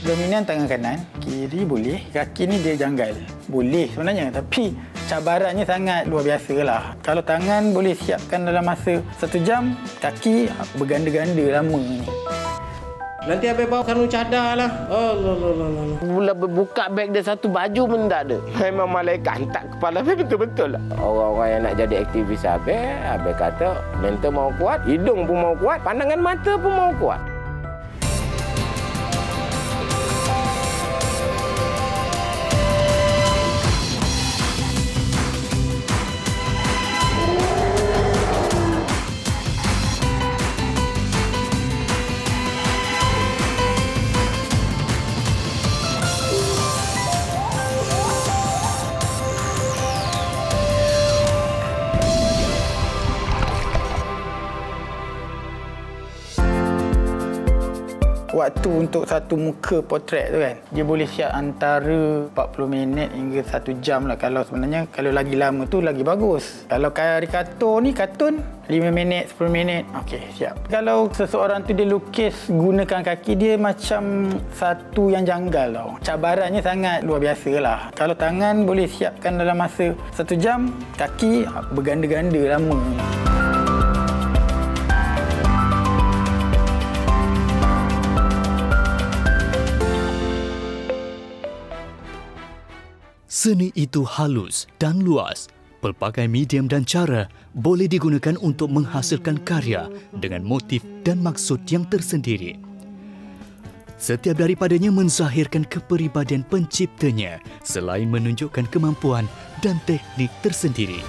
Dominan tangan kanan, kiri boleh. Kaki ni dia janggal. Boleh sebenarnya, tapi cabarannya sangat luar biasa lah. Kalau tangan boleh siapkan dalam masa 1 jam, kaki berganda-ganda lama ni. Nanti abang bawa karung cadar lah. Mula buka beg dia satu baju pun tak ada. Memang malaikat hantar kepala abang betul-betul lah. Orang-orang yang nak jadi aktivis abang kata mental mau kuat, hidung pun mau kuat, pandangan mata pun mau kuat. Waktu untuk satu muka potret tu kan, dia boleh siap antara 40 minit hingga 1 jam lah. Kalau sebenarnya kalau lagi lama tu lagi bagus. Kalau karikatur ni, kartun 5 minit, 10 minit, okey siap. Kalau seseorang tu dia lukis gunakan kaki dia macam satu yang janggal tau. Cabarannya sangat luar biasa lah. Kalau tangan boleh siapkan dalam masa 1 jam, kaki berganda-ganda lama. Seni itu halus dan luas. Pelbagai medium dan cara boleh digunakan untuk menghasilkan karya dengan motif dan maksud yang tersendiri. Setiap daripadanya menzahirkan kepribadian penciptanya selain menunjukkan kemampuan dan teknik tersendiri.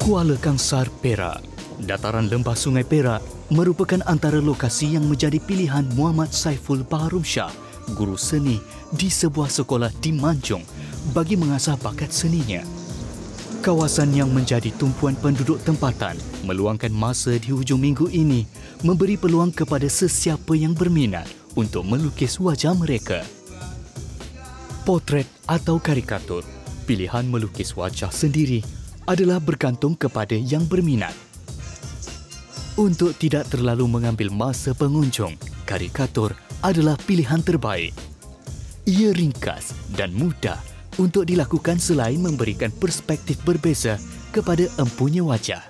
Kuala Kangsar, Perak. Dataran lembah Sungai Perak merupakan antara lokasi yang menjadi pilihan Muhammad Saiful Baharum Shah, guru seni di sebuah sekolah di Manjung bagi mengasah bakat seninya. Kawasan yang menjadi tumpuan penduduk tempatan meluangkan masa di hujung minggu ini memberi peluang kepada sesiapa yang berminat untuk melukis wajah mereka. Potret atau karikatur, pilihan melukis wajah sendiri adalah bergantung kepada yang berminat. Untuk tidak terlalu mengambil masa pengunjung, karikatur adalah pilihan terbaik. Ia ringkas dan mudah untuk dilakukan selain memberikan perspektif berbeza kepada empunya wajah.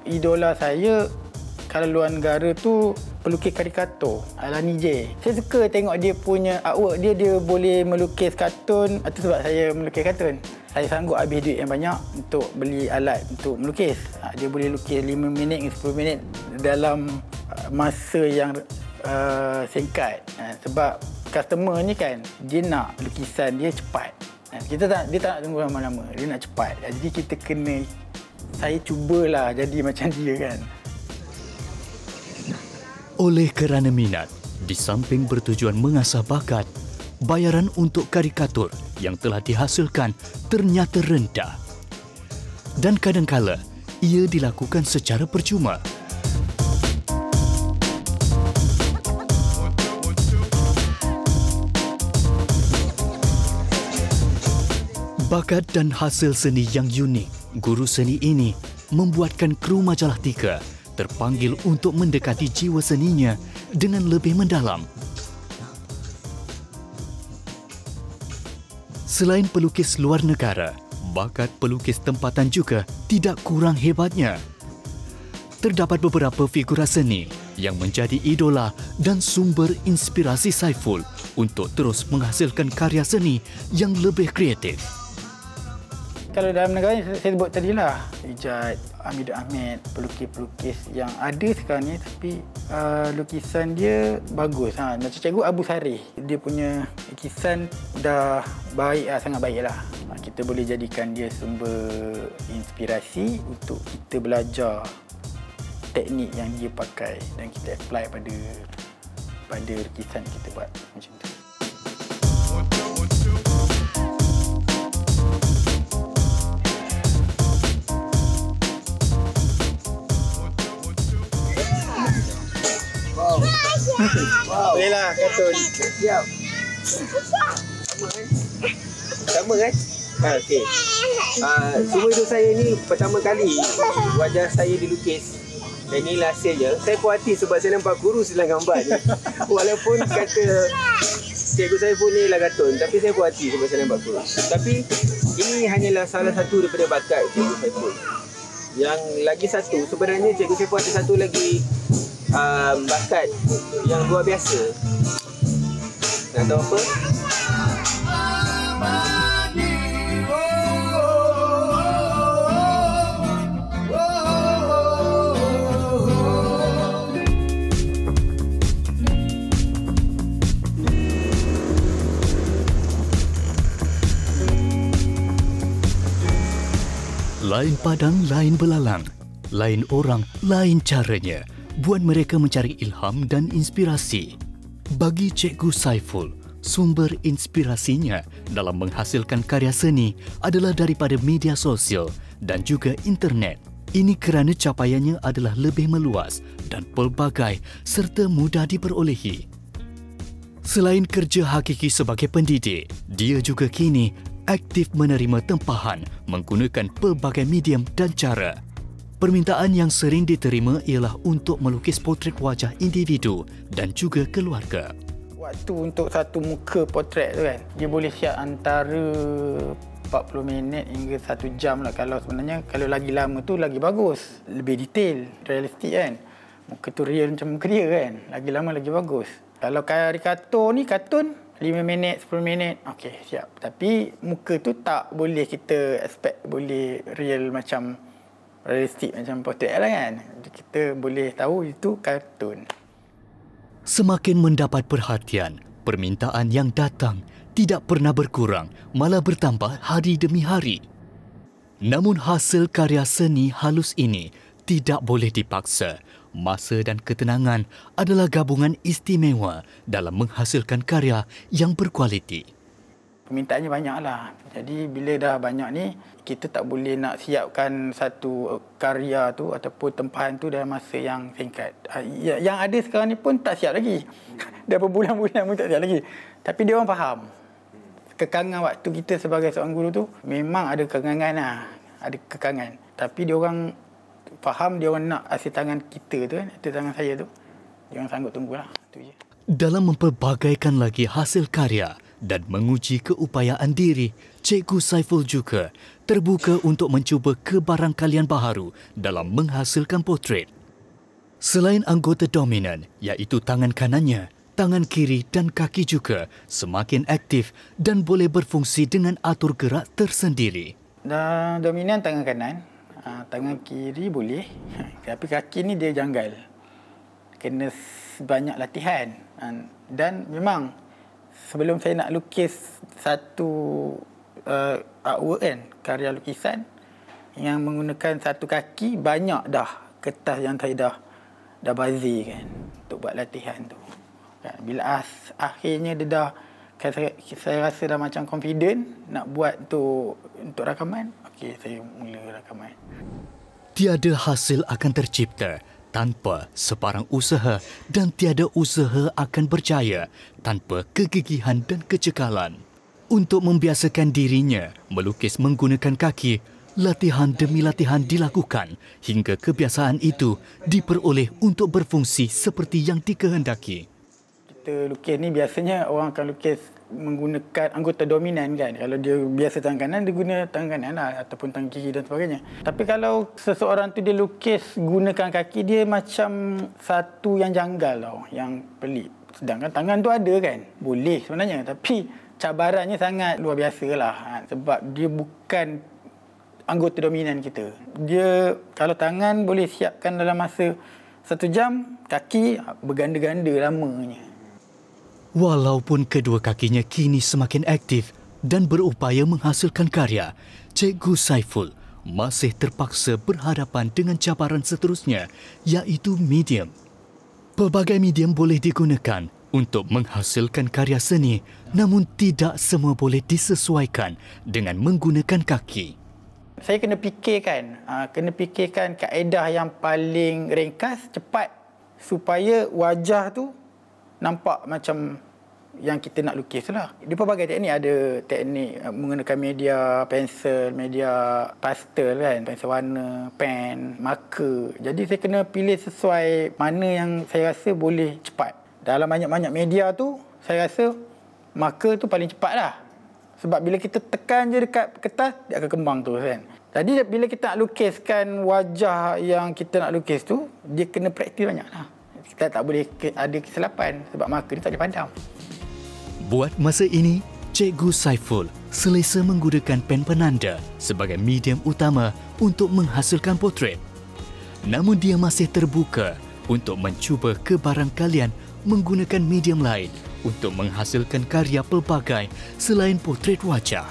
Idola saya kalau luar negara tu pelukis karikatur, Alani J. Saya suka tengok dia punya artwork dia boleh melukis kartun. Itu sebab saya melukis kartun. Saya sanggup habis duit yang banyak untuk beli alat untuk melukis. Dia boleh lukis 5 minit, 10 minit dalam masa yang singkat. Sebab customer ni kan, dia nak lukisan dia cepat. Dia tak nak tunggu lama-lama. Dia nak cepat. Jadi kita kena, saya cubalah jadi macam dia kan. Oleh kerana minat, di samping bertujuan mengasah bakat, bayaran untuk karikatur yang telah dihasilkan ternyata rendah. Dan kadangkala, ia dilakukan secara percuma. Bakat dan hasil seni yang unik, guru seni ini membuatkan kru Majalah 3 terpanggil untuk mendekati jiwa seninya dengan lebih mendalam. Selain pelukis luar negara, bakat pelukis tempatan juga tidak kurang hebatnya. Terdapat beberapa figura seni yang menjadi idola dan sumber inspirasi Saiful untuk terus menghasilkan karya seni yang lebih kreatif. Kalau dalam negara ni, saya sebut tadilah Ijat, Hamidul Ahmad, pelukis-pelukis yang ada sekarang ni tapi lukisan dia bagus. Macam Cikgu Abu Sarih, dia punya lukisan dah baik, sangat baik lah. Kita boleh jadikan dia sumber inspirasi untuk kita belajar teknik yang dia pakai dan kita apply pada lukisan kita buat macam tu. Wow. Bolehlah kartun. Siap. Sama kan? Okey. Semua hidup saya ni pertama kali wajah saya dilukis. Dan inilah hasilnya. Saya puas hati sebab saya nampak kurus dalam gambar ni. Walaupun kata Cikgu Saiful ni lagatun, tapi saya puas hati sebab saya nampak kurus. Tapi ini hanyalah salah satu daripada bakat Cikgu Saiful. Yang lagi satu, sebenarnya Cikgu Saiful ada satu lagi bakat yang luar biasa. Nak tahu apa? Lain padang, lain belalang. Lain orang, lain caranya. Buat mereka mencari ilham dan inspirasi. Bagi Cikgu Saiful, sumber inspirasinya dalam menghasilkan karya seni adalah daripada media sosial dan juga internet. Ini kerana capaiannya adalah lebih meluas dan pelbagai serta mudah diperolehi. Selain kerja hakiki sebagai pendidik, dia juga kini aktif menerima tempahan menggunakan pelbagai medium dan cara. Permintaan yang sering diterima ialah untuk melukis potret wajah individu dan juga keluarga. Waktu untuk satu muka potret tu kan, dia boleh siap antara 40 minit hingga 1 jam lah. Kalau sebenarnya kalau lagi lama tu lagi bagus, lebih detail, realistik kan. Muka tu real macam muka dia kan, lagi lama lagi bagus. Kalau karikatur ni, kartun 5 minit, 10 minit, okey, siap. Tapi muka tu tak boleh kita expect boleh real macam realistik macam potret lah kan. Kita boleh tahu itu kartun. Semakin mendapat perhatian, permintaan yang datang tidak pernah berkurang, malah bertambah hari demi hari. Namun hasil karya seni halus ini tidak boleh dipaksa. Masa dan ketenangan adalah gabungan istimewa dalam menghasilkan karya yang berkualiti. Permintaannya banyaklah. Jadi bila dah banyak ni, kita tak boleh nak siapkan satu karya tu ataupun tempahan tu dalam masa yang singkat. Yang ada sekarang ni pun tak siap lagi. Dah berbulan-bulan pun tak siap lagi. Tapi dia orang faham. Kekangan waktu kita sebagai seorang guru tu memang ada kekangan lah. Ada kekangan. Tapi dia orang faham, dia orang nak hasil tangan kita tu kan, hasil tangan saya tu. Dia orang sanggup tunggulah. Itu je. Dalam mempelbagaikan lagi hasil karya dan menguji keupayaan diri, Cikgu Saiful juga terbuka untuk mencuba kebarangkalian baharu dalam menghasilkan potret. Selain anggota dominan, iaitu tangan kanannya, tangan kiri dan kaki juga semakin aktif dan boleh berfungsi dengan atur gerak tersendiri. Dan dominan tangan kanan. Tangan kiri boleh, tapi kaki ni dia janggal. Kena banyak latihan. Dan memang sebelum saya nak lukis satu artwork kan, karya lukisan yang menggunakan satu kaki, banyak dah kertas yang saya dah bazir kan untuk buat latihan tu. Bila akhirnya dia dah, saya rasa dah macam confident nak buat untuk rakaman. Okey, saya mula rakaman. Tiada hasil akan tercipta tanpa sebarang usaha dan tiada usaha akan berjaya tanpa kegigihan dan kecekalan. Untuk membiasakan dirinya melukis menggunakan kaki, latihan demi latihan dilakukan hingga kebiasaan itu diperoleh untuk berfungsi seperti yang dikehendaki. Kita lukis ni biasanya orang akan lukis menggunakan anggota dominan kan. Kalau dia biasa tangan kanan, dia guna tangan kanan lah, ataupun tangan kiri dan sebagainya. Tapi kalau seseorang tu dia lukis gunakan kaki, dia macam satu yang janggal tau, yang pelik. Sedangkan tangan tu ada kan, boleh sebenarnya. Tapi cabarannya sangat luar biasa lah. Sebab dia bukan anggota dominan kita. Dia kalau tangan boleh siapkan dalam masa 1 jam, kaki berganda-ganda lamanya. Walaupun kedua kakinya kini semakin aktif dan berupaya menghasilkan karya, Cikgu Saiful masih terpaksa berhadapan dengan cabaran seterusnya, iaitu medium. Pelbagai medium boleh digunakan untuk menghasilkan karya seni, namun tidak semua boleh disesuaikan dengan menggunakan kaki. Saya kena fikirkan kaedah yang paling ringkas, cepat, supaya wajah tu nampak macam yang kita nak lukis lah. Dia pelbagai teknik, ada teknik menggunakan media pensel, media pastel kan, pensel warna, pen, marker. Jadi saya kena pilih sesuai mana yang saya rasa boleh cepat. Dalam banyak-banyak media tu, saya rasa marker tu paling cepat lah. Sebab bila kita tekan je dekat kertas, dia akan kembang tu kan. Jadi bila kita nak lukiskan wajah yang kita nak lukis tu, dia kena praktis banyak lah. Kita tak boleh ada kesilapan sebab marker ni tak boleh padam. Buat masa ini, Cikgu Saiful selesa menggunakan pen penanda sebagai medium utama untuk menghasilkan potret. Namun dia masih terbuka untuk mencuba kebarangkalian menggunakan medium lain untuk menghasilkan karya pelbagai selain potret wajah.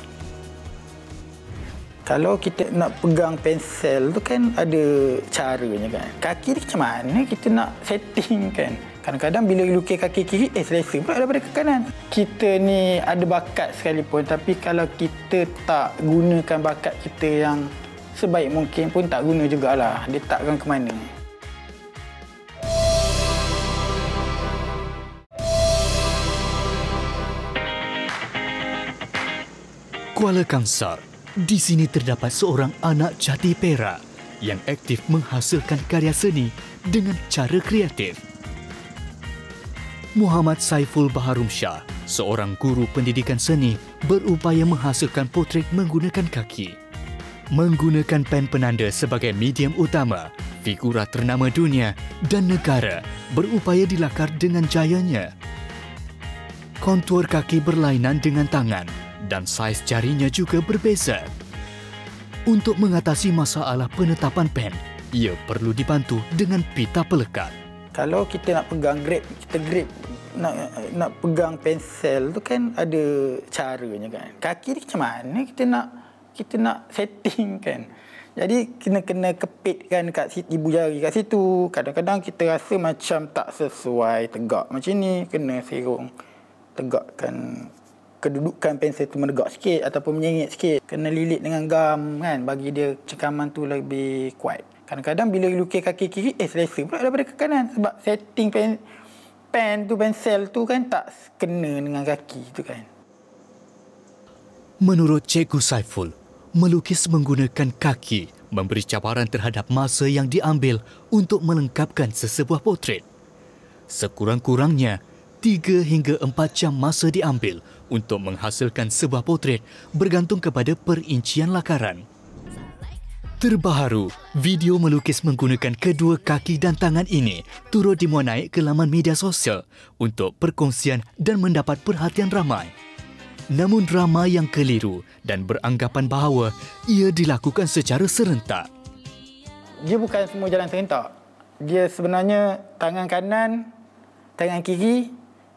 Kalau kita nak pegang pensel tu kan ada caranya kan. Kaki ni macam mana kita nak setting kan. Kadang-kadang bila lukis kaki kiri, selesa pula daripada ke kanan. Kita ni ada bakat sekalipun, tapi kalau kita tak gunakan bakat kita yang sebaik mungkin pun tak guna jugalah. Dia takkan ke mana. Kuala Kangsar. Di sini terdapat seorang anak jati Perak yang aktif menghasilkan karya seni dengan cara kreatif. Muhammad Saiful Baharumsyah, seorang guru pendidikan seni, berupaya menghasilkan potret menggunakan kaki. Menggunakan pen penanda sebagai medium utama, figura ternama dunia dan negara berupaya dilakar dengan jayanya. Kontur kaki berlainan dengan tangan dan saiz jarinya juga berbeza. Untuk mengatasi masalah penetapan pen, ia perlu dibantu dengan pita pelekat. Kalau kita nak pegang grip, nak pegang pensel tu kan ada caranya kan. Kaki ni macam mana kita nak setting kan. Jadi kena kepitkan kat ibu jari kat situ. Kadang-kadang kita rasa macam tak sesuai tegak macam ni, kena serong tegakkan kedudukan pensel tu menegak sikit ataupun menyengit sikit. Kena lilit dengan gam kan, bagi dia cekaman tu lebih kuat. Kadang-kadang bila lukis kaki kiri, selesa pula daripada ke kanan. Sebab setting pen tu, pensel tu kan tak kena dengan kaki tu kan. Menurut Cikgu Saiful, melukis menggunakan kaki memberi cabaran terhadap masa yang diambil untuk melengkapkan sesebuah potret. Sekurang-kurangnya, 3 hingga 4 jam masa diambil untuk menghasilkan sebuah potret bergantung kepada perincian lakaran. Terbaru, video melukis menggunakan kedua kaki dan tangan ini turut dimuat naik ke laman media sosial untuk perkongsian dan mendapat perhatian ramai. Namun ramai yang keliru dan beranggapan bahawa ia dilakukan secara serentak. Dia bukan semua jalan serentak. Dia sebenarnya tangan kanan, tangan kiri.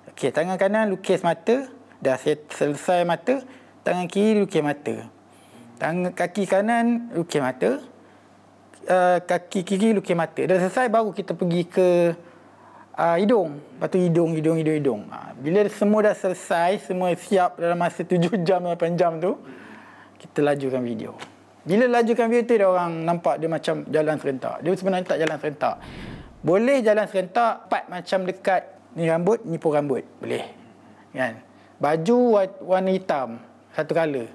Okey, tangan kanan lukis mata, dah selesai mata, tangan kiri lukis mata. Kaki kanan lukis mata, kaki kiri lukis mata. Dah selesai baru kita pergi ke hidung. Lepas tu hidung. Bila semua dah selesai, semua siap dalam masa 7 jam, 8 jam tu, kita lajukan video. Bila lajukan video tu, orang nampak dia macam jalan serentak. Dia sebenarnya tak jalan serentak. Boleh jalan serentak, part macam dekat ni rambut, ni pun rambut. Boleh. Kan? Baju warna hitam, satu color.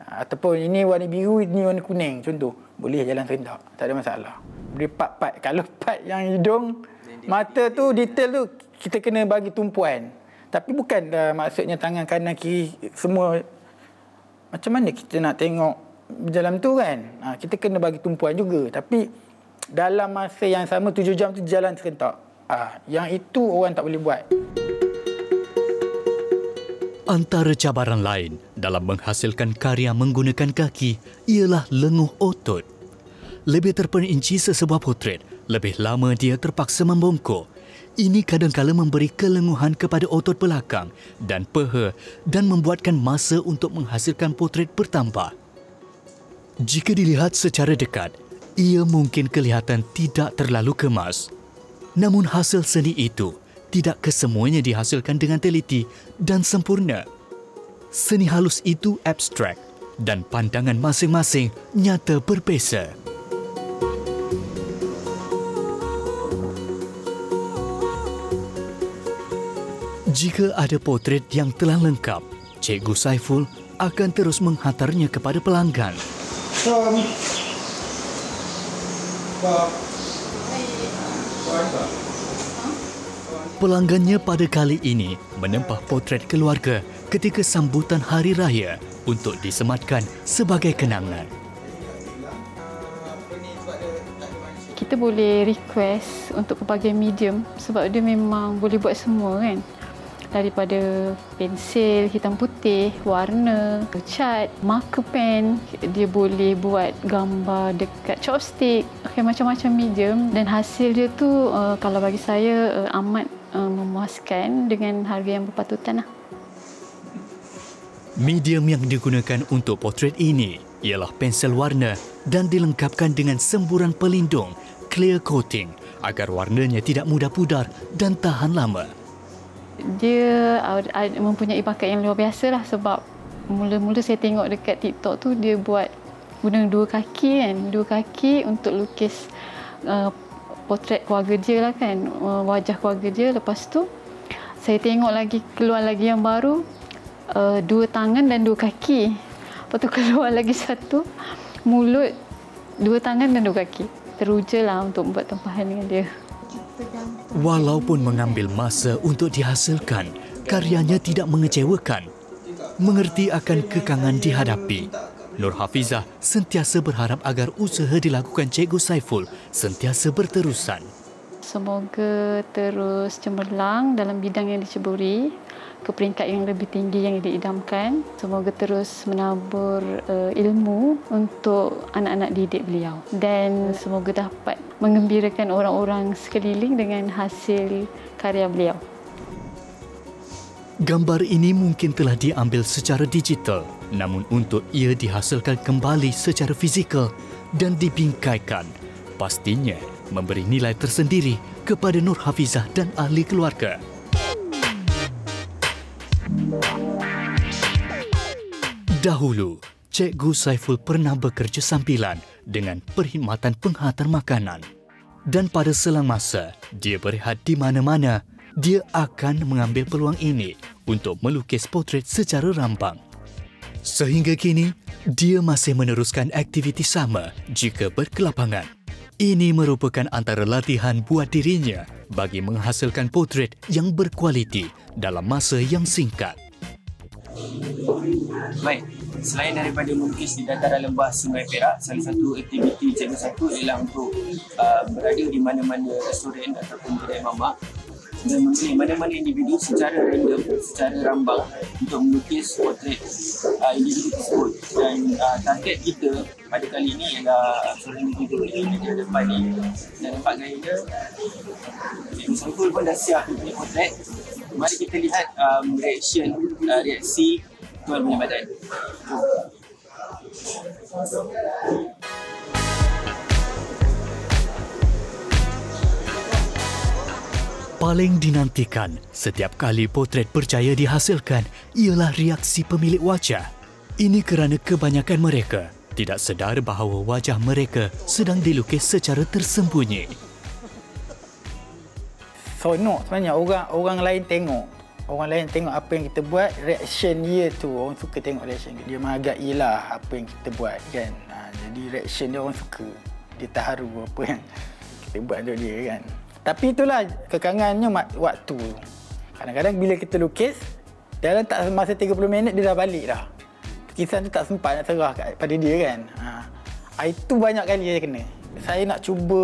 Ataupun ini warna biru, ini warna kuning, contoh. Boleh jalan serentak, tak ada masalah. Boleh part-part. Kalau part yang hidung, mata tu, detail tu, kita kena bagi tumpuan. Tapi bukan maksudnya tangan kanan kiri semua. Macam mana kita nak tengok dalam tu kan? Kita kena bagi tumpuan juga. Tapi dalam masa yang sama 7 jam tu jalan serentak. Yang itu orang tak boleh buat. Antara cabaran lain dalam menghasilkan karya menggunakan kaki ialah lenguh otot. Lebih terperinci sesebuah potret, lebih lama dia terpaksa membongkok. Ini kadang-kala memberi kelenguhan kepada otot belakang dan peha dan membuatkan masa untuk menghasilkan potret bertambah. Jika dilihat secara dekat, ia mungkin kelihatan tidak terlalu kemas. Namun hasil seni itu tidak kesemuanya dihasilkan dengan teliti dan sempurna. Seni halus itu abstrak dan pandangan masing-masing nyata berbeza. Jika ada potret yang telah lengkap, Cikgu Saiful akan terus menghantarnya kepada pelanggan. Pelanggannya pada kali ini menempah potret keluarga ketika sambutan Hari Raya untuk disematkan sebagai kenangan. Kita boleh request untuk pelbagai medium sebab dia memang boleh buat semua kan. Daripada pensil hitam putih, warna, cat, marker pen, dia boleh buat gambar dekat chopstick, macam-macam medium, dan hasil dia tu kalau bagi saya amat memuaskan dengan harga yang berpatutan lah. Medium yang digunakan untuk potret ini ialah pensel warna dan dilengkapkan dengan semburan pelindung clear coating agar warnanya tidak mudah pudar dan tahan lama. Dia mempunyai bakat yang luar biasa lah sebab mula-mula saya tengok dekat TikTok tu dia buat guna dua kaki untuk lukis potret keluarga dia lah kan, wajah keluarga dia. Lepas tu saya tengok lagi keluar lagi yang baru, dua tangan dan dua kaki. Lepas tu keluar lagi satu mulut, dua tangan dan dua kaki. Teruja lah untuk buat tempahan dengan dia. Walaupun mengambil masa untuk dihasilkan, karyanya tidak mengecewakan. Mengerti akan kekangan dihadapi, Nur Hafizah sentiasa berharap agar usaha dilakukan Cikgu Saiful sentiasa berterusan. Semoga terus cemerlang dalam bidang yang diceburi ke peringkat yang lebih tinggi yang diidamkan. Semoga terus menabur ilmu untuk anak-anak didik beliau. Dan semoga dapat menggembirakan orang-orang sekeliling dengan hasil karya beliau. Gambar ini mungkin telah diambil secara digital, namun untuk ia dihasilkan kembali secara fizikal dan dibingkaikan, pastinya memberi nilai tersendiri kepada Nur Hafizah dan ahli keluarga. Dahulu, Cikgu Saiful pernah bekerja sambilan dengan perkhidmatan penghantar makanan. Dan pada selang masa, dia berehat di mana-mana, dia akan mengambil peluang ini untuk melukis potret secara rambang. Sehingga kini, dia masih meneruskan aktiviti sama jika berkelapangan. Ini merupakan antara latihan buat dirinya bagi menghasilkan potret yang berkualiti dalam masa yang singkat. Baik, selain daripada melukis di dataran lembah Sungai Perak, salah satu aktiviti Cikgu Saiful ialah untuk berada di mana-mana restoran ataupun kedai mamak dan memilih mana-mana individu secara random, secara rambang untuk melukis potret individu tersebut. Dan target kita pada kali ini ialah seorang individu ini di hadapan ni dan nampak gayanya Cikgu Saiful pun dah siap untuk potret. Mari kita lihat reaksi tuan punya badan. Paling dinantikan setiap kali potret berjaya dihasilkan ialah reaksi pemilik wajah. Ini kerana kebanyakan mereka tidak sedar bahawa wajah mereka sedang dilukis secara tersembunyi. Sonok sebenarnya orang lain tengok. Orang lain tengok apa yang kita buat, reaction dia tu, orang suka tengok reaction dia. Dia menghargailah apa yang kita buat kan. Jadi reaction dia orang suka. Dia terharu apa yang kita buat untuk dia kan. Tapi itulah kekangannya waktu. Kadang-kadang bila kita lukis, dalam tak masa 30 minit dia dah balik dah. Lukisan tu tak sempat nak serah pada dia kan. Itu banyak kali saya kena. Saya nak cuba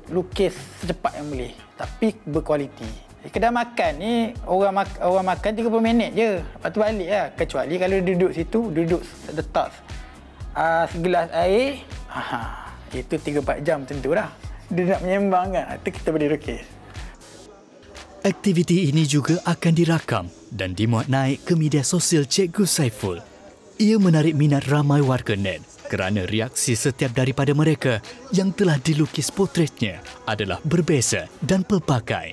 lukis secepat yang boleh, tapi berkualiti. Kedai makan ni orang makan 30 minit je, lepas tu balik lah. Kecuali kalau duduk situ, duduk letak segelas air, itu 3-4 jam tentu dah. Dia nak menyembang kan, itu kita boleh lukis. Aktiviti ini juga akan dirakam dan dimuat naik ke media sosial Cikgu Saiful. Ia menarik minat ramai warganet kerana reaksi setiap daripada mereka yang telah dilukis potretnya adalah berbeza dan pelbagai.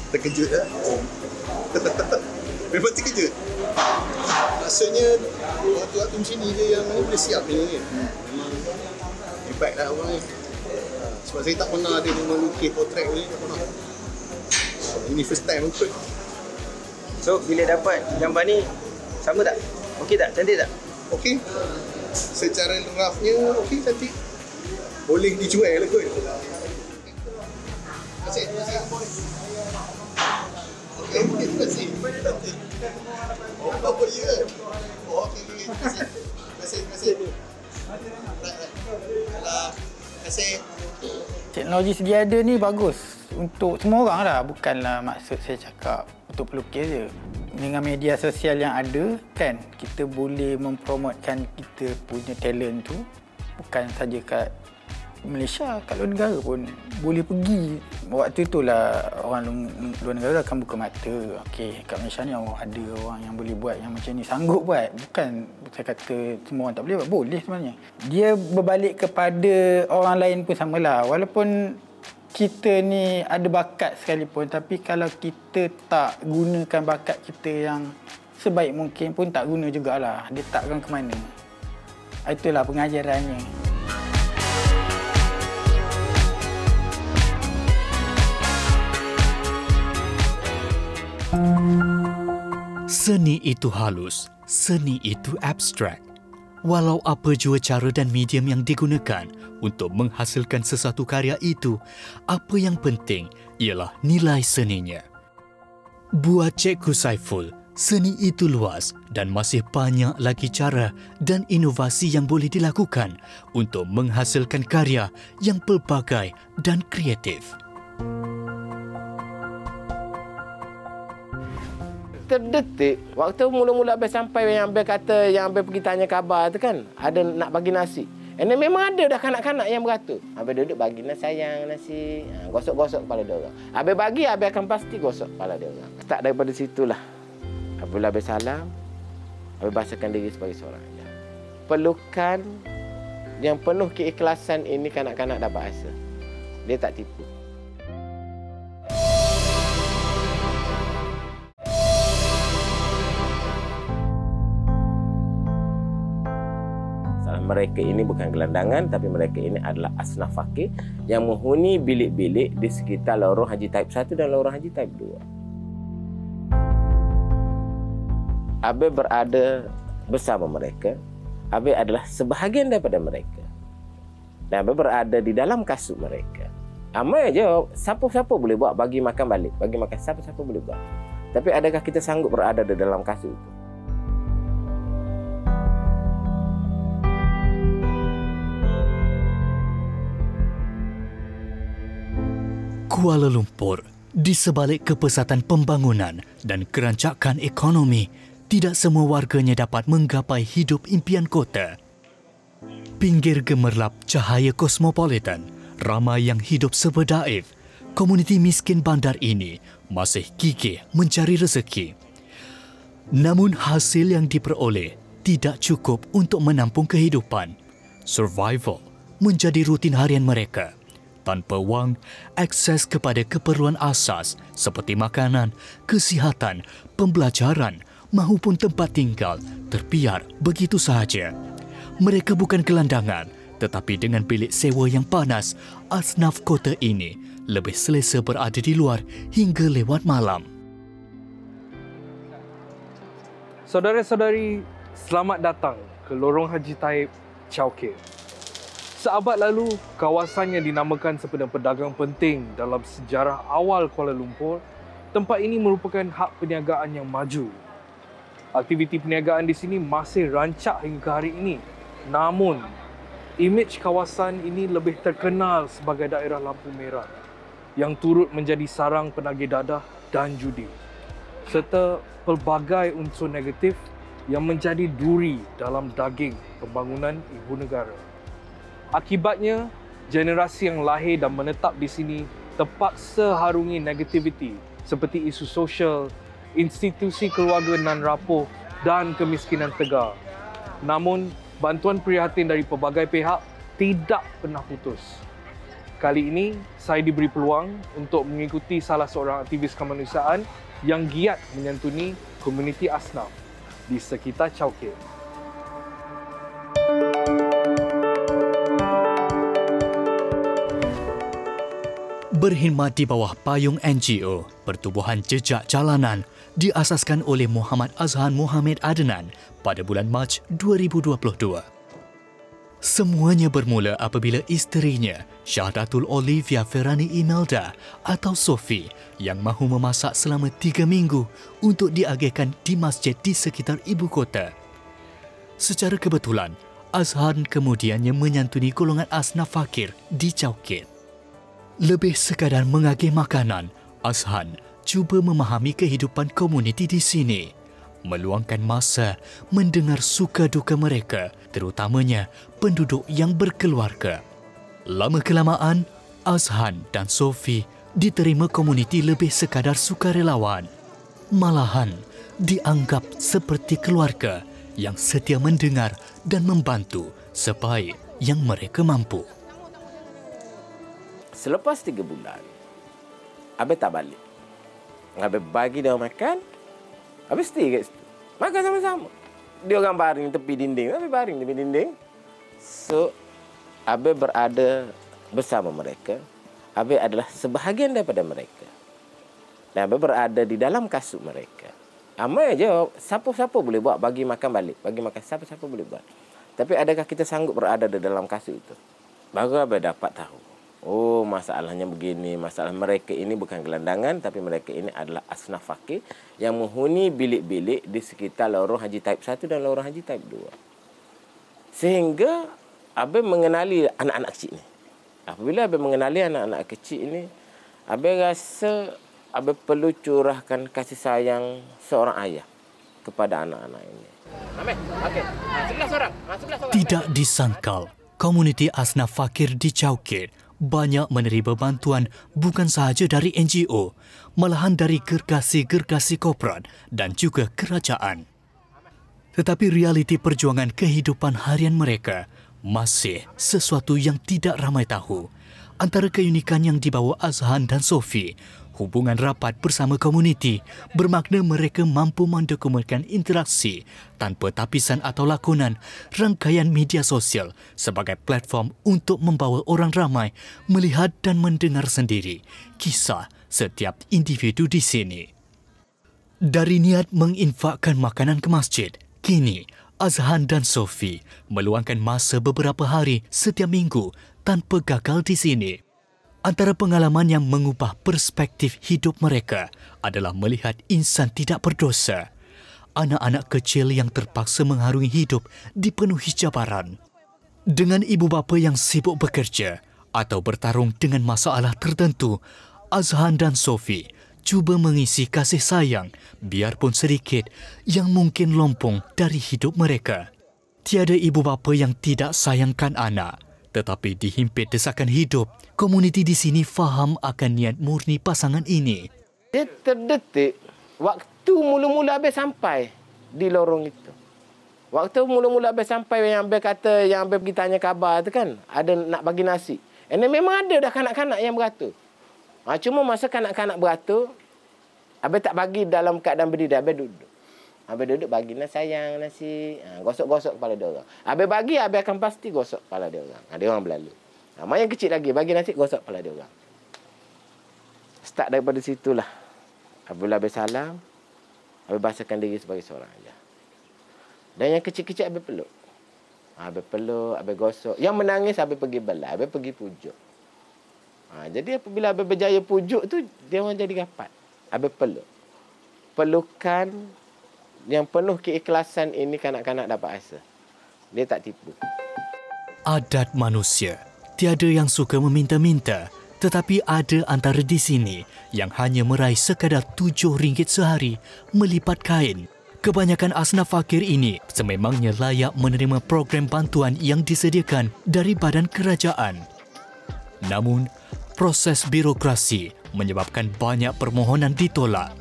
Terkejut lah. Memang terkejut. Rasanya waktu-waktu macam ni je yang mana boleh siap ni. Memang hebatlah orang ni. Sebab saya tak pernah ada melukis potret ni, tak pernah. Ini first time kot. So bila dapat gambar ni, sama tak? Okey tak? Cantik tak? Okey. Secara roughnya okey, cantik. Boleh dijual lah kot. Terima kasih. Okey, terima kasih. Oh, ya. Oh, okey. Terima kasih. Right. Terima kasih. Teknologi sedia ada ni bagus untuk semua orang lah. Bukanlah maksud saya cakap untuk pelukis je. Dengan media sosial yang ada kan, kita boleh mempromotkan kita punya talent tu. Bukan saja kat Malaysia, kat luar negara pun boleh pergi. Waktu itulah orang luar negara akan buka mata. Okey, kat Malaysia ni ada orang yang boleh buat yang macam ni, sanggup buat. Bukan saya kata semua orang tak boleh buat, boleh sebenarnya. Dia berbalik kepada orang lain pun samalah. Walaupun kita ni ada bakat sekalipun, tapi kalau kita tak gunakan bakat kita yang sebaik mungkin pun tak guna jugalah. Dia takkan ke mana. Itulah pengajarannya. Seni itu halus, seni itu abstrak. Walau apa jua cara dan medium yang digunakan untuk menghasilkan sesuatu karya itu, apa yang penting ialah nilai seninya. Buat Cikgu Saiful, seni itu luas dan masih banyak lagi cara dan inovasi yang boleh dilakukan untuk menghasilkan karya yang pelbagai dan kreatif. Terdetik waktu mula-mula Abang sampai yang Abang kata, yang Abang pergi tanya khabar tu kan, ada nak bagi nasi. And memang ada dah kanak-kanak yang beratur. Abang duduk bagi sayang nasi, gosok-gosok kepala dia orang. Abang bagi, Abang akan pasti gosok kepala dia orang. Start daripada situlah. Apabila Abang salam, Abang bahasakan diri sebagai seorang ajar. Pelukan yang penuh keikhlasan ini kanak-kanak dah bahasa. Dia tak tipu. Mereka ini bukan gelandangan, tapi mereka ini adalah asnaf fakir yang menghuni bilik-bilik di sekitar lorong Haji Taib 1 dan lorong Haji Taib 2. Abang berada bersama mereka. Abang adalah sebahagian daripada mereka. Dan Abang berada di dalam kasut mereka. Amal je, siapa-siapa boleh buat, bagi makan balik. Bagi makan siapa-siapa boleh buat. Tapi adakah kita sanggup berada di dalam kasut itu? Kuala Lumpur, di sebalik kepesatan pembangunan dan kerancakan ekonomi, tidak semua warganya dapat menggapai hidup impian kota. Pinggir gemerlap cahaya kosmopolitan, ramai yang hidup serba daif. Komuniti miskin bandar ini masih gigih mencari rezeki. Namun hasil yang diperoleh tidak cukup untuk menampung kehidupan. Survival menjadi rutin harian mereka. Tanpa wang, akses kepada keperluan asas seperti makanan, kesihatan, pembelajaran maupun tempat tinggal terbiar begitu sahaja. Mereka bukan gelandangan, tetapi dengan bilik sewa yang panas, asnaf kota ini lebih selesa berada di luar hingga lewat malam. Saudara-saudari, selamat datang ke Lorong Haji Taib, Chowkir. Seabad lalu, kawasan yang dinamakan sepenuh pedagang penting dalam sejarah awal Kuala Lumpur, tempat ini merupakan hak perniagaan yang maju. Aktiviti perniagaan di sini masih rancak hingga ke hari ini. Namun, imej kawasan ini lebih terkenal sebagai daerah lampu merah yang turut menjadi sarang penagih dadah dan judi, serta pelbagai unsur negatif yang menjadi duri dalam daging pembangunan ibu negara. Akibatnya, generasi yang lahir dan menetap di sini terpaksa harungi negativiti seperti isu sosial, institusi keluarga nan rapuh dan kemiskinan tegar. Namun, bantuan prihatin dari pelbagai pihak tidak pernah putus. Kali ini, saya diberi peluang untuk mengikuti salah seorang aktivis kemanusiaan yang giat menyantuni komuniti asnaf di sekitar Chowkir. Berkhidmat di bawah payung NGO Pertubuhan Jejak Jalanan diasaskan oleh Muhammad Azhan Mohamed Adnan pada bulan Mac 2022. Semuanya bermula apabila isterinya, Syahdatul Olivia Ferrani Imelda atau Sophie yang mahu memasak selama 3 minggu untuk diagihkan di masjid di sekitar ibu kota. Secara kebetulan, Azhan kemudiannya menyantuni golongan asnaf fakir di Chowkit. Lebih sekadar mengagih makanan, Azhan cuba memahami kehidupan komuniti di sini, meluangkan masa mendengar suka duka mereka, terutamanya penduduk yang berkeluarga. Lama-kelamaan, Azhan dan Sophie diterima komuniti lebih sekadar sukarelawan. Malahan dianggap seperti keluarga yang setia mendengar dan membantu sebaik yang mereka mampu. Selepas 3 bulan, Abang tak balik. Abang bagi dia makan, Abang stay kat situ. Makan sama-sama. Dia orang baring tepi dinding. Abang baring tepi dinding. So, Abang berada bersama mereka. Abang adalah sebahagian daripada mereka. Dan Abang berada di dalam kasut mereka. Amai je, siapa-siapa boleh buat bagi makan balik. Bagi makan siapa-siapa boleh buat. Tapi adakah kita sanggup berada di dalam kasut itu? Baru Abang dapat tahu. Oh, masalahnya begini. Masalah mereka ini bukan gelandangan, tapi mereka ini adalah asnaf fakir yang menghuni bilik-bilik di sekitar lorong Haji Taib 1 dan lorong Haji Taib 2. Sehingga Abang mengenali anak-anak kecil ini. Apabila Abang mengenali anak-anak kecil ini, Abang rasa Abang perlu curahkan kasih sayang seorang ayah kepada anak-anak ini. Okey. Sebelah seorang. Tidak disangkal, komuniti asnaf fakir di Chowkit banyak menerima bantuan bukan sahaja dari NGO, malahan dari gergasi-gergasi korporat dan juga kerajaan. Tetapi realiti perjuangan kehidupan harian mereka masih sesuatu yang tidak ramai tahu. Antara keunikan yang dibawa Azhan dan Sophie, hubungan rapat bersama komuniti bermakna mereka mampu mendokumentkan interaksi tanpa tapisan atau lakonan rangkaian media sosial sebagai platform untuk membawa orang ramai melihat dan mendengar sendiri kisah setiap individu di sini. Dari niat menginfakkan makanan ke masjid, kini Azhan dan Sophie meluangkan masa beberapa hari setiap minggu tanpa gagal di sini. Antara pengalaman yang mengubah perspektif hidup mereka adalah melihat insan tidak berdosa. Anak-anak kecil yang terpaksa mengharungi hidup dipenuhi cabaran. Dengan ibu bapa yang sibuk bekerja atau bertarung dengan masalah tertentu, Azhan dan Sophie cuba mengisi kasih sayang biarpun sedikit yang mungkin lompong dari hidup mereka. Tiada ibu bapa yang tidak sayangkan anak, tetapi dihimpit desakan hidup, komuniti di sini faham akan niat murni pasangan ini. Dia terdetik waktu mula-mula Abang sampai di lorong itu. Waktu mula-mula Abang sampai yang Abang kata, yang Abang pergi tanya khabar tu kan, ada nak bagi nasi. And memang ada dah kanak-kanak yang beratur. Cuma masa kanak-kanak beratur, Abang tak bagi dalam keadaan berdiri, Abang duduk. Abang duduk bagi sayang nasi, gosok-gosok kepala dia orang. Abang bagi, Abang akan pasti gosok kepala dia orang. Dia orang berlalu. Yang kecil lagi, bagi nasi, gosok kepala dia orang. Start daripada situlah. Apabila Abang salam, Abang bahasakan diri sebagai seorang aja. Dan yang kecil-kecil Abang peluk. Abang peluk, Abang gosok. Yang menangis, Abang pergi belah, Abang pergi pujuk. Jadi apabila Abang berjaya pujuk tu, dia orang jadi rapat. Abang peluk. Pelukan yang penuh keikhlasan ini kanak-kanak dapat rasa. Dia tak tipu. Adat manusia, tiada yang suka meminta-minta, tetapi ada antara di sini yang hanya meraih sekadar RM7 sehari melipat kain. Kebanyakan asnaf fakir ini sememangnya layak menerima program bantuan yang disediakan dari badan kerajaan. Namun, proses birokrasi menyebabkan banyak permohonan ditolak.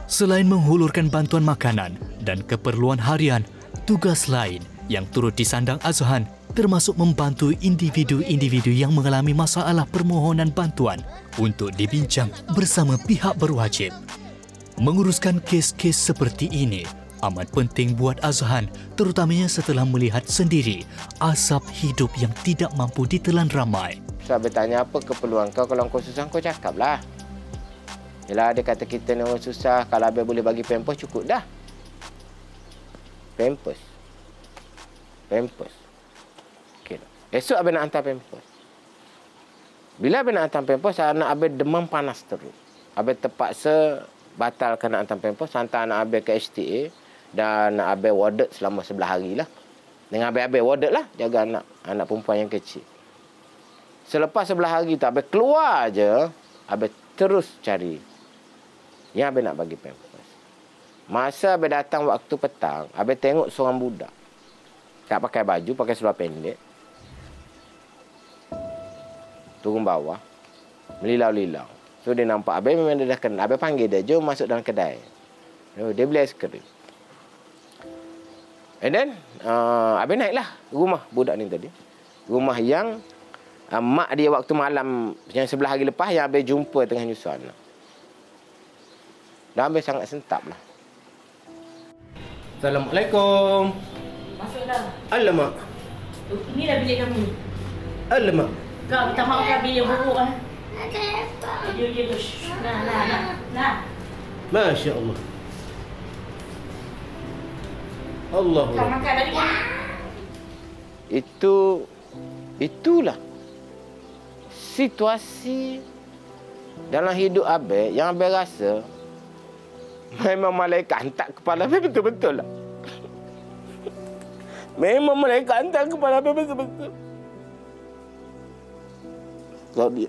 Selain menghulurkan bantuan makanan dan keperluan harian, tugas lain yang turut disandang Azhan termasuk membantu individu-individu yang mengalami masalah permohonan bantuan untuk dibincang bersama pihak berwajib. Menguruskan kes-kes seperti ini amat penting buat Azhan, terutamanya setelah melihat sendiri asap hidup yang tidak mampu ditelan ramai. So, Abang tanya apa keperluan kau, kalau kau susah kau cakap lah. Yelah, dia kata kita ni orang susah, kalau Abang boleh bagi pampers cukup dah. Pampers. Okay. Esok Abang nak hantar pampers. Bila Abang nak hantar pampers, anak Abang demam panas terus. Abang terpaksa batalkan nak hantar pampers, hantar anak Abang ke HTA dan anak Abang warded selama 11 hari lah. Dengan Abang warded lah, jaga anak perempuan yang kecil. Selepas 11 hari tu, Abang keluar je, Abang terus cari yang Abang nak bagi pampers. Masa Abang datang waktu petang, Abang tengok seorang budak. Tak pakai baju, pakai seluar pendek. Turun bawah, melilau-lilau. So, dia nampak Abang, memang dia dah kenal. Abang panggil dia, jom masuk dalam kedai. Dia beli aiskrim. And then, Abang naiklah rumah budak ni tadi. Rumah yang mak dia waktu malam, yang 11 hari lepas, yang Abang jumpa tengah nyusu anak. Dan Abang sangat sentap lah. Assalamualaikum. Masuklah. Alamak. Inilah bilik kami. Alamak. Kau minta maaf kan bilik buruk kan? Ya. Nah. Masya Allah. Allah. Kau makan tadi kan? Itulah situasi dalam hidup Abang yang Abang rasa memang malaikat hantar kepala Abang betul-betul lah. Memang malaikat hantar kepala Abang betul-betul. Kalau dia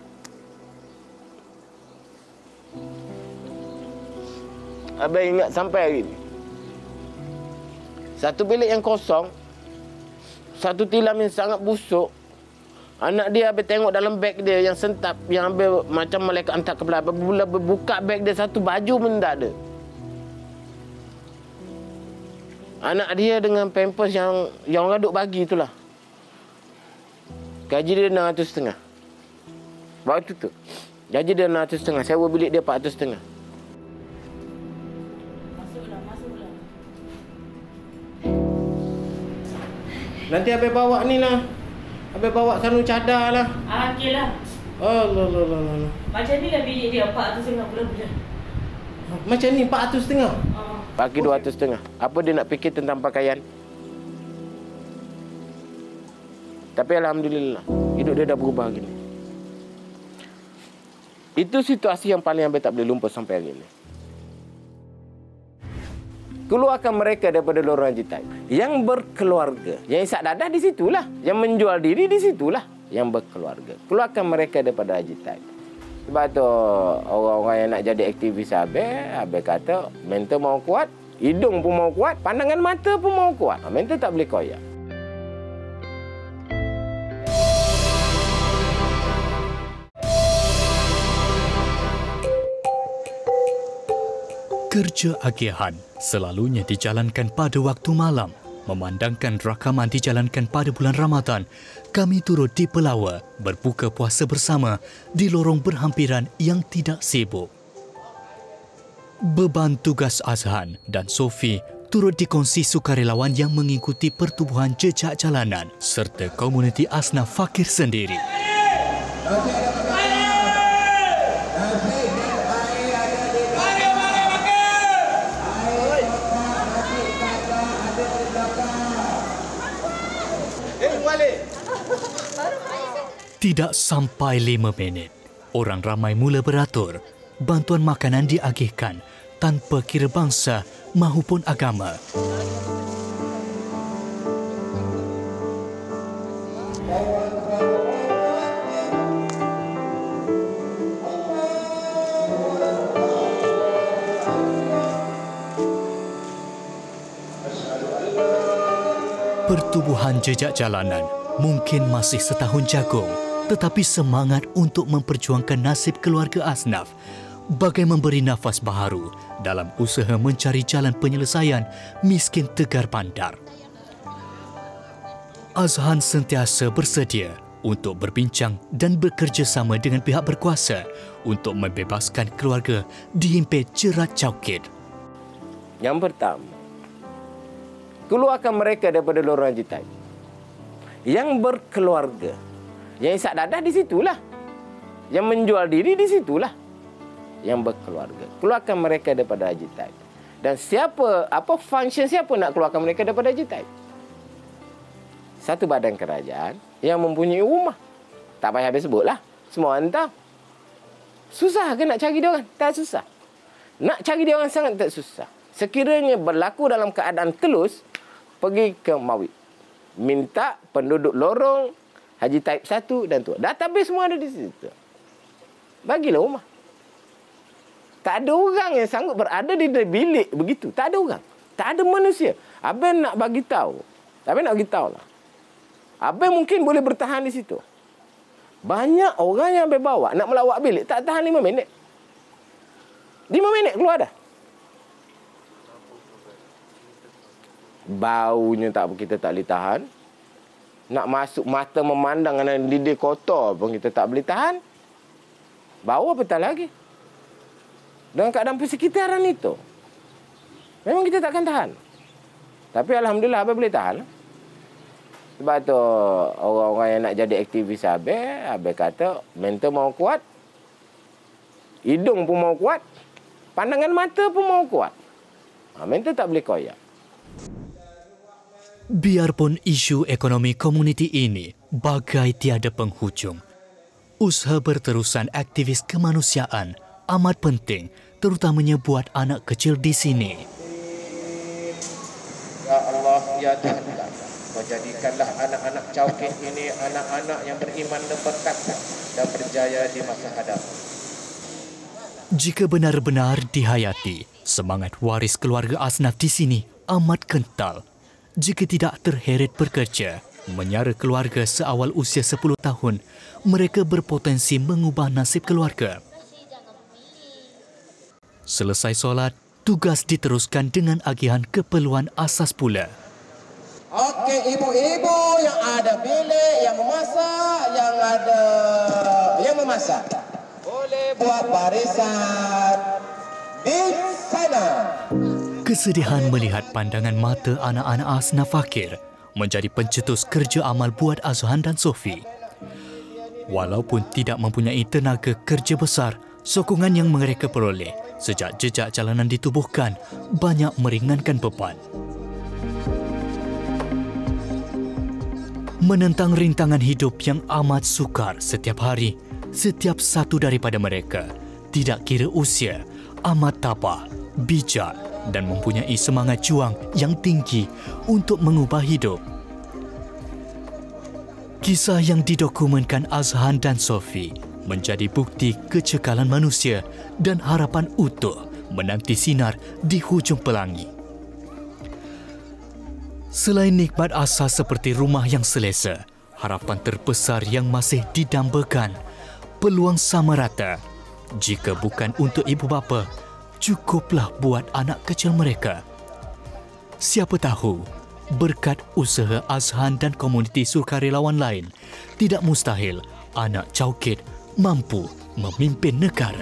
Abang ingat sampai hari ni, satu bilik yang kosong, satu tilam yang sangat busuk. Anak dia Abang tengok dalam beg dia yang sentap, yang Abang macam malaikat hantar kepala Abang. Bila buka beg dia, satu baju pun tak ada. Anak dia dengan pampers yang orang duk bagi itulah. Gaji dia 650. Waktu tu gaji dia 650, sewa bilik dia 450. Masuklah. Nanti Abang bawa ni lah. Abang bawa sarung cadar lah. Okey lah. Allah. Macam ni lah bilik dia, 450 bulan-bulan. Macam ni 450. Bagi 250. Apa dia nak fikir tentang pakaian? Tapi alhamdulillah, hidup dia dah berubah gini. Itu situasi yang paling Abang tak boleh lupa sampai hari ini. Keluarkan mereka daripada lorong Haji Taib. Yang berkeluarga, yang isap dadah di situlah. Yang menjual diri di situlah. Yang berkeluarga. Keluarkan mereka daripada Haji Taib. Sebab tu orang-orang yang nak jadi aktivis Abang kata mental mau kuat, hidung pun mau kuat, pandangan mata pun mau kuat. Mental tak boleh koyak. Kerja agihan selalunya dijalankan pada waktu malam. Memandangkan rakaman dijalankan pada bulan Ramadan, kami turut di Pelawa berbuka puasa bersama di lorong berhampiran yang tidak sibuk. Beban tugas Azhan dan Sofi turut dikongsi sukarelawan yang mengikuti pertubuhan jejak jalanan serta komuniti asnaf fakir sendiri. Tidak sampai 5 minit, orang ramai mula beratur. Bantuan makanan diagihkan tanpa kira bangsa mahupun agama. Pertubuhan jejak jalanan mungkin masih setahun jagung, tetapi semangat untuk memperjuangkan nasib keluarga asnaf bagai memberi nafas baharu dalam usaha mencari jalan penyelesaian miskin tegar bandar. Azhan sentiasa bersedia untuk berbincang dan bekerjasama dengan pihak berkuasa untuk membebaskan keluarga dihimpit jerat caukit. Yang pertama, keluarkan mereka daripada lorong Haji Taib. Yang berkeluarga, yang isak dadah di situlah. Yang menjual diri di situlah. Yang berkeluarga. Keluarkan mereka daripada Haji Taib. Dan function siapa nak keluarkan mereka daripada Haji Taib? Satu badan kerajaan yang mempunyai rumah. Tak payah habis sebutlah. Semua orang tahu. Susah ke nak cari dia orang? Tak susah. Nak cari dia orang sangat tak susah. Sekiranya berlaku dalam keadaan telus, pergi ke Mawib. Minta penduduk lorong Haji Taib 1 dan 2. Database semua ada di situ. Bagilah rumah. Tak ada orang yang sanggup berada di bilik begitu. Tak ada orang. Tak ada manusia. Abang nak bagi tahu. Abang nak bagi tahu lah. Abang mungkin boleh bertahan di situ. Banyak orang yang abang bawa nak melawat bilik tak tahan 5 minit. 5 minit keluar dah. Baunya kita tak boleh tahan. Nak masuk mata memandang dengan lidah kotor pun kita tak boleh tahan. Bau apatah lagi. Dengan keadaan persekitaran itu. Memang kita takkan tahan. Tapi Alhamdulillah abang boleh tahan. Sebab tu orang-orang yang nak jadi aktivis abang kata mental mau kuat. Hidung pun mau kuat. Pandangan mata pun mau kuat. Mental tak boleh koyak. Biarpun isu ekonomi komuniti ini bagai tiada penghujung, usaha berterusan aktivis kemanusiaan amat penting, terutamanya buat anak kecil di sini. Ya Allah, ya Tuhan, jadikanlah anak-anak Cawkit ini anak-anak yang beriman dan bertakwa dan berjaya di masa hadapan. Jika benar-benar dihayati, semangat waris keluarga Asnaf di sini amat kental. Jika tidak terheret bekerja, menyara keluarga seawal usia 10 tahun, mereka berpotensi mengubah nasib keluarga. Selesai solat, tugas diteruskan dengan agihan keperluan asas pula. Okey, ibu-ibu yang ada bilik, yang memasak, boleh buat barisan di sana. Kesedihan melihat pandangan mata anak-anak Asnaf fakir menjadi pencetus kerja amal buat Azhan dan Sofi. Walaupun tidak mempunyai tenaga kerja besar, sokongan yang mereka peroleh sejak jejak jalanan ditubuhkan banyak meringankan beban. Menentang rintangan hidup yang amat sukar setiap hari, setiap satu daripada mereka, tidak kira usia, amat tabah, bijak dan mempunyai semangat juang yang tinggi untuk mengubah hidup. Kisah yang didokumenkan Azhan dan Sofi menjadi bukti kecekalan manusia dan harapan utuh menanti sinar di hujung pelangi. Selain nikmat asas seperti rumah yang selesa, harapan terbesar yang masih didambakan, peluang sama rata. Jika bukan untuk ibu bapa, cukuplah buat anak kecil mereka. Siapa tahu, berkat usaha Azhan dan komuniti sukarelawan lain, tidak mustahil anak Cawkit mampu memimpin negara.